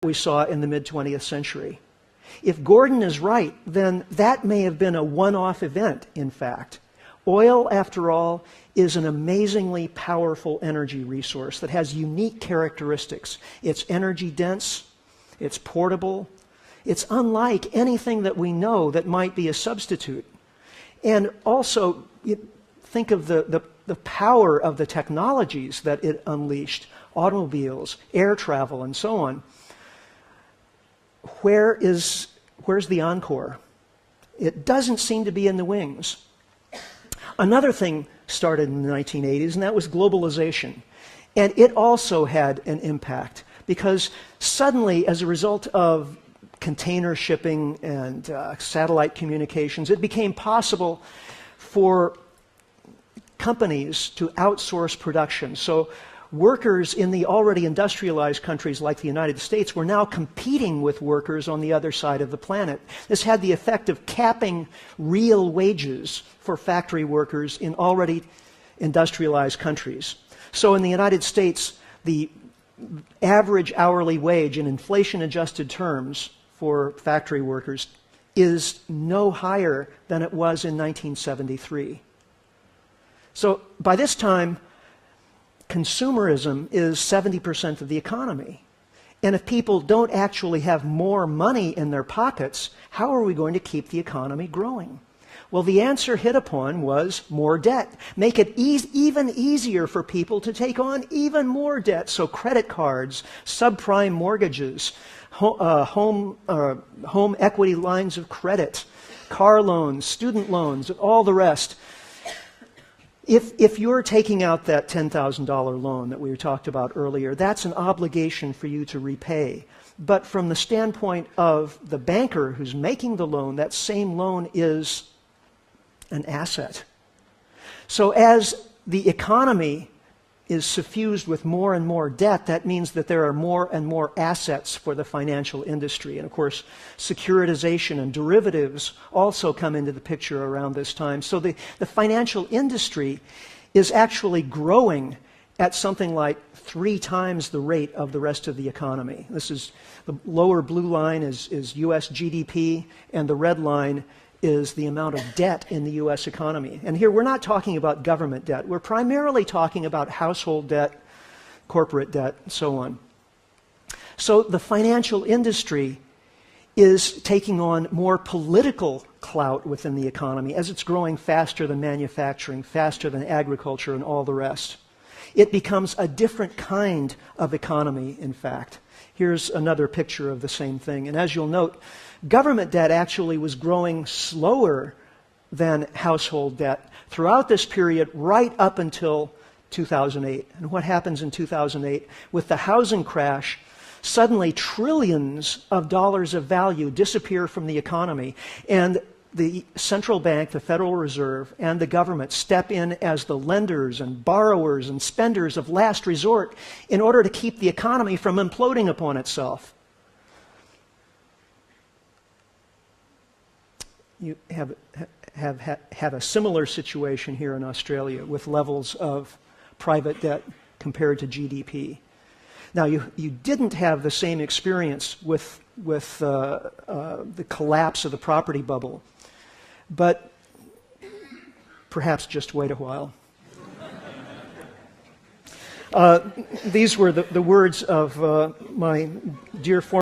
we saw in the mid-20th century. If Gordon is right, then that may have been a one-off event, in fact. Oil, after all, is an amazingly powerful energy resource that has unique characteristics. It's energy dense, it's portable, it's unlike anything that we know that might be a substitute. And also, think of the power of the technologies that it unleashed, automobiles, air travel, and so on. Where's the encore? It doesn't seem to be in the wings. Another thing started in the 1980s, and that was globalization. And it also had an impact, because suddenly, as a result of container shipping and satellite communications, it became possible for companies to outsource production. So workers in the already industrialized countries like the United States were now competing with workers on the other side of the planet. This had the effect of capping real wages for factory workers in already industrialized countries. So in the United States, the average hourly wage in inflation-adjusted terms for factory workers is no higher than it was in 1973. So by this time, consumerism is 70% of the economy. And if people don't actually have more money in their pockets, how are we going to keep the economy growing? Well, the answer hit upon was more debt. Make it even easier for people to take on even more debt. So credit cards, subprime mortgages, home equity lines of credit, car loans, student loans, all the rest. If you're taking out that $10,000 loan that we talked about earlier, that's an obligation for you to repay. But from the standpoint of the banker who's making the loan, that same loan is an asset. So as the economy is suffused with more and more debt, that means that there are more and more assets for the financial industry. And of course, securitization and derivatives also come into the picture around this time. So the financial industry is actually growing at something like 3 times the rate of the rest of the economy. This is the lower blue line is US GDP, and the red line is the amount of debt in the U.S. economy. And here we're not talking about government debt. We're primarily talking about household debt, corporate debt, and so on. So the financial industry is taking on more political clout within the economy as it's growing faster than manufacturing, faster than agriculture, and all the rest. It becomes a different kind of economy, in fact. Here's another picture of the same thing. And as you'll note, government debt actually was growing slower than household debt throughout this period right up until 2008. And what happens in 2008? With the housing crash, suddenly trillions of dollars of value disappear from the economy. And the central bank, the Federal Reserve, and the government step in as the lenders and borrowers and spenders of last resort in order to keep the economy from imploding upon itself. You have a similar situation here in Australia with levels of private debt compared to GDP. Now, you didn't have the same experience with the collapse of the property bubble, but perhaps just wait a while. These were the words of my dear former